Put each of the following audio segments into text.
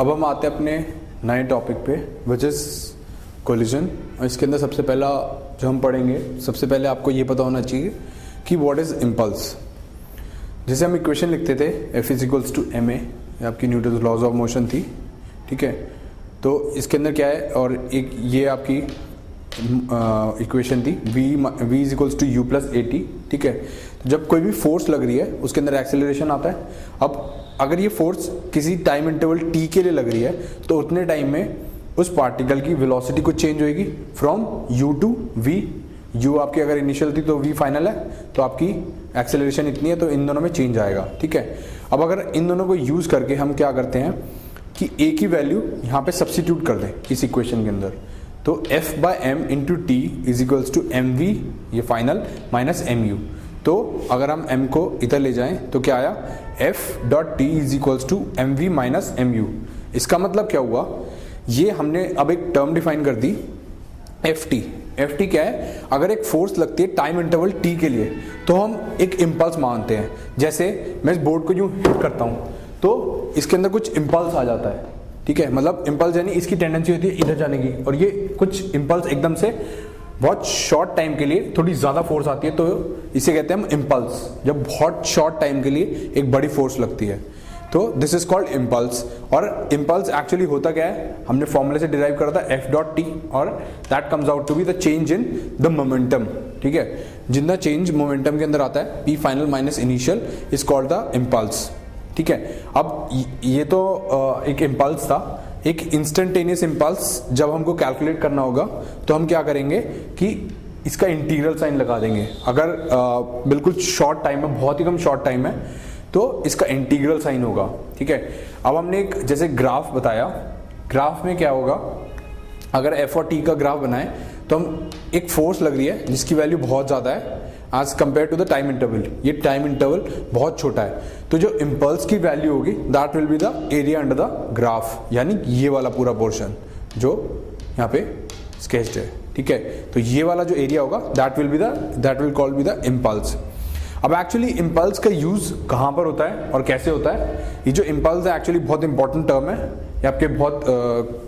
अब हम आते हैं अपने नए टॉपिक पे विच इज़ कोलिजन। और इसके अंदर सबसे पहला जो हम पढ़ेंगे, सबसे पहले आपको ये पता होना चाहिए कि व्हाट इज़ इम्पल्स। जैसे हम इक्वेशन लिखते थे F is equals to ma, ये आपकी न्यूटन्स लॉज ऑफ मोशन थी, ठीक है। तो इसके अंदर क्या है, और एक ये आपकी इक्वेशन थी v is equals to u plus at, ठीक है। तो जब कोई भी फोर्स लग रही है उसके अंदर एक्सेलरेशन आता है। अब अगर ये फोर्स किसी टाइम इंटरवल t के लिए लग रही है तो उतने टाइम में उस पार्टिकल की वेलोसिटी को चेंज होएगी from u to v। u आपकी अगर इनिशियल थी तो v फाइनल है, तो आपकी एक्सेलरेशन इतनी है, तो इन दोनों में चेंज आएगा, ठीक है। अब अगर इन दोनों को यूज करके हम क्या करते हैं कि a की वैल्यू यहाँ पे सब्स्टिट्यूट कर दें इस इक्वेशन के अंदर, तो f बाय m into T is equals to mv, ये फाइनल, माइनस mu। तो अगर हम m को इधर ले जाएं तो क्या आया, f dot T is equals to mv minus mu। इसका मतलब क्या हुआ, ये हमने अब एक टर्म डिफाइन कर दी ft। ft क्या है, अगर एक फोर्स लगती है टाइम इंटरवल t के लिए तो हम एक इम्पल्स मानते हैं। जैसे मैं इस बोर्ड को यूं हिट करता हूं तो इसके अंदर कुछ इम्पल्स आ जाता है, ठीक है। मतलब इम्पल्स यानी इसकी टेंडेंसी होती है इधर जाने की, और ये कुछ इम्पल्स एकदम से बहुत शॉर्ट टाइम के लिए थोड़ी ज़्यादा फोर्स आती है, तो इसे कहते हैं हम इम्पल्स। जब बहुत शॉर्ट टाइम के लिए एक बड़ी फोर्स लगती है तो दिस इज कॉल्ड इम्पल्स। और इम्पल्स एक्चुअली होता क्या है, हमने फॉर्मूले से डिराइव करा था एफ डॉट टी, और that comes out to be the change in the momentum, ठीक है। जितना चेंज मोमेंटम के अंदर आता है P final minus initial is called the impulse, ठीक है। अब ये तो एक इम्पल्स था, एक इंस्टेंटेनियस इम्पल्स जब हमको कैलकुलेट करना होगा तो हम क्या करेंगे कि इसका इंटीग्रल साइन लगा देंगे। अगर बिल्कुल शॉर्ट टाइम है, बहुत ही कम शॉर्ट टाइम है, तो इसका इंटीग्रल साइन होगा, ठीक है। अब हमने एक जैसे ग्राफ बताया, ग्राफ में क्या होगा, अगर एफ और टी का ग्राफ बनाए तो हम एक फोर्स लग रही है जिसकी वैल्यू बहुत ज़्यादा है as compare to the time interval, ये टाइम इंटरवल बहुत छोटा है, तो जो इम्पल्स की वैल्यू होगी that will be the area under the graph, यानी ये वाला पूरा पोर्शन जो यहाँ पे स्केच्ड है, ठीक है। तो ये वाला जो एरिया होगा that will called be the impulse. अब एक्चुअली इम्पल्स का यूज कहाँ पर होता है और कैसे होता है, ये जो इम्पल्स है एक्चुअली बहुत इंपॉर्टेंट टर्म है, ये आपके बहुत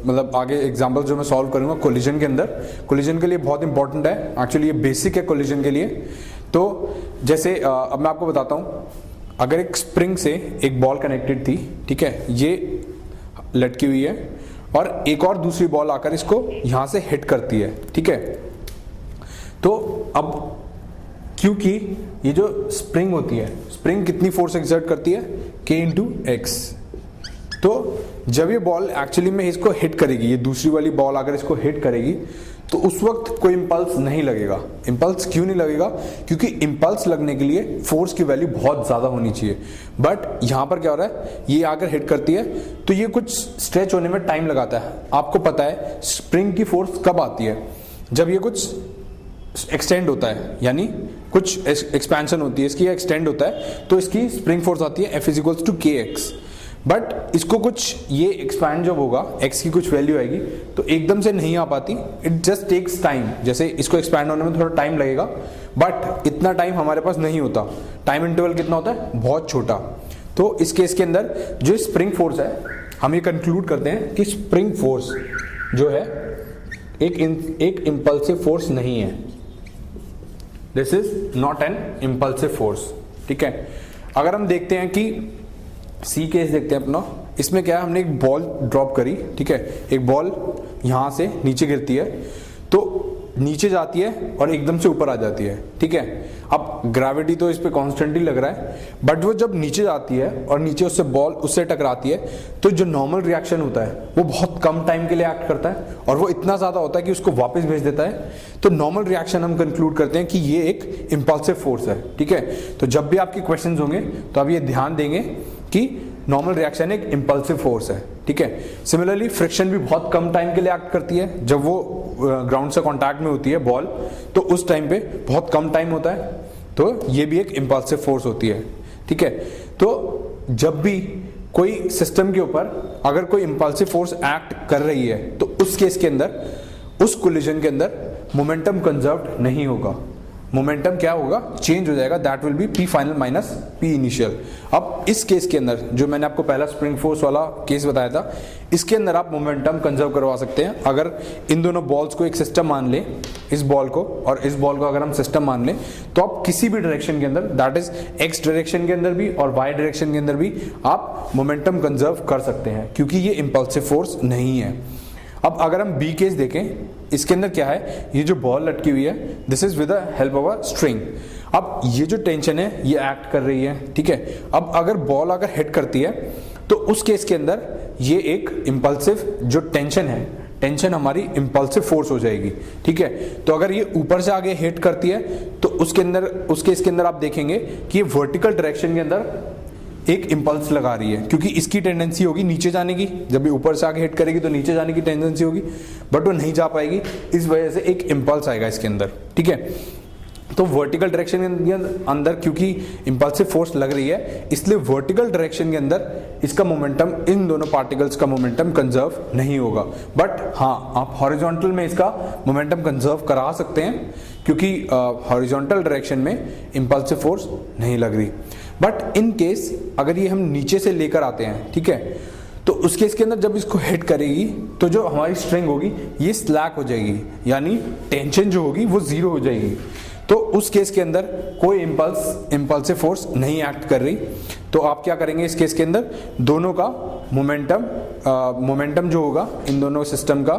मतलब आगे एग्जांपल जो मैं सॉल्व करूंगा कोलिजन के अंदर, कोलिजन के लिए बहुत इंपॉर्टेंट है, एक्चुअली ये बेसिक है कोलिजन के लिए। तो जैसे अब मैं आपको बताता हूँ, अगर एक स्प्रिंग से एक बॉल कनेक्टेड थी, ठीक है, ये लटकी हुई है, और एक और दूसरी बॉल आकर इसको यहाँ से हिट करती है, ठीक है। तो अब क्योंकि ये जो स्प्रिंग होती है, स्प्रिंग कितनी फोर्स एक्सर्ट करती है, k इंटू एक्स। तो जब ये बॉल एक्चुअली में इसको हिट करेगी, ये दूसरी वाली बॉल अगर इसको हिट करेगी तो उस वक्त कोई इम्पल्स नहीं लगेगा। इम्पल्स क्यों नहीं लगेगा, क्योंकि इम्पल्स लगने के लिए फोर्स की वैल्यू बहुत ज़्यादा होनी चाहिए। बट यहाँ पर क्या हो रहा है, ये आकर हिट करती है तो ये कुछ स्ट्रेच होने में टाइम लगाता है। आपको पता है स्प्रिंग की फोर्स कब आती है, जब ये कुछ एक्सटेंड होता है, यानी कुछ एक्सपेंशन होती है इसकी, एक्सटेंड होता है, तो इसकी स्प्रिंग फोर्स आती है F इज इक्वल्स टू के एक्स। बट इसको कुछ ये एक्सपैंड जब होगा, x की कुछ वैल्यू आएगी, तो एकदम से नहीं आ पाती, इट जस्ट टेक्स टाइम। जैसे इसको एक्सपैंड होने में थोड़ा टाइम लगेगा, बट इतना टाइम हमारे पास नहीं होता। टाइम इंटरवल कितना होता है, बहुत छोटा। तो इस केस के अंदर जो स्प्रिंग फोर्स है, हम ये कंक्लूड करते हैं कि स्प्रिंग फोर्स जो है एक इम्पल्सिव फोर्स नहीं है, this is not an impulsive force, ठीक है। अगर हम देखते हैं कि सी केस देखते हैं अपना, इसमें क्या है, हमने एक बॉल ड्रॉप करी, ठीक है, एक बॉल यहां से नीचे गिरती है, तो नीचे जाती है और एकदम से ऊपर आ जाती है, ठीक है। अब ग्रेविटी तो इस पे कॉन्स्टेंटली लग रहा है, बट वो जब नीचे जाती है और नीचे उससे बॉल उससे टकराती है, तो जो नॉर्मल रिएक्शन होता है वो बहुत कम टाइम के लिए एक्ट करता है, और वो इतना ज्यादा होता है कि उसको वापस भेज देता है। तो नॉर्मल रिएक्शन हम कंक्लूड करते हैं कि ये एक इम्पल्सिव फोर्स है, ठीक है। तो जब भी आपके क्वेश्चन होंगे तो आप ये ध्यान देंगे कि नॉर्मल रिएक्शन एक इम्पल्सिव फोर्स है, ठीक है। सिमिलरली फ्रिक्शन भी बहुत कम टाइम के लिए एक्ट करती है, जब वो ग्राउंड से कांटेक्ट में होती है बॉल, तो उस टाइम पे बहुत कम टाइम होता है, तो ये भी एक इम्पल्सिव फोर्स होती है, ठीक है। तो जब भी कोई सिस्टम के ऊपर अगर कोई इम्पल्सिव फोर्स एक्ट कर रही है तो उस केस के अंदर, उस कोलिजन के अंदर मोमेंटम कंजर्व्ड नहीं होगा। मोमेंटम क्या होगा, चेंज हो जाएगा, that will B P final minus P initial. अब इस केस के अंदर जो मैंने आपको पहला स्प्रिंग फोर्स वाला केस बताया था, इसके अंदर आप मोमेंटम कंजर्व करवा सकते हैं। अगर इन दोनों बॉल्स को एक सिस्टम मान लें, इस बॉल को और इस बॉल को अगर हम सिस्टम मान लें, तो आप किसी भी डायरेक्शन के अंदर, दैट इज एक्स डायरेक्शन के अंदर भी और वाई डायरेक्शन के अंदर भी आप मोमेंटम कंजर्व कर सकते हैं, क्योंकि ये इंपल्सिव फोर्स नहीं है। अब अगर हम बी केस देखें, इसके अंदर क्या है, ये जो बॉल लटकी हुई है, this is with the help of a string. अब ये जो टेंशन है ये एक्ट कर रही है, ठीक है। अब अगर बॉल अगर हिट करती है तो उस केस के अंदर ये एक इंपल्सिव जो टेंशन है, टेंशन हमारी इंपल्सिव फोर्स हो जाएगी, ठीक है। तो अगर ये ऊपर से आगे हिट करती है तो उसके अंदर, उस केस के अंदर आप देखेंगे कि ये वर्टिकल डायरेक्शन के अंदर एक इंपल्स लगा रही है, क्योंकि इसकी टेंडेंसी होगी नीचे जाने की, जब ये ऊपर से आगे हिट करेगी तो नीचे जाने की टेंडेंसी होगी, बट वो नहीं जा पाएगी, इस वजह से एक इंपल्स आएगा इसके अंदर, ठीक है। तो वर्टिकल डायरेक्शन के अंदर क्योंकि इंपल्सिव फोर्स लग रही है, इसलिए वर्टिकल डायरेक्शन के अंदर इसका मोमेंटम, इन दोनों पार्टिकल्स का मोमेंटम कंजर्व नहीं होगा। बट हाँ, आप हॉरिजॉन्टल में इसका मोमेंटम कंजर्व करा सकते हैं, क्योंकि हॉरिजॉन्टल डायरेक्शन में इंपल्सिव फोर्स नहीं लग रही। बट इन केस अगर ये हम नीचे से लेकर आते हैं, ठीक है, तो उस केस के अंदर जब इसको हिट करेगी तो जो हमारी स्ट्रिंग होगी ये स्लैक हो जाएगी, यानी टेंशन जो होगी वो जीरो हो जाएगी। तो उस केस के अंदर कोई इंपल्सिव फोर्स नहीं एक्ट कर रही। तो आप क्या करेंगे इस केस के अंदर, दोनों का मोमेंटम जो होगा इन दोनों सिस्टम का,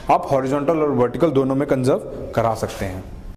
आप हॉरिजॉन्टल और वर्टिकल दोनों में कंजर्व करा सकते हैं।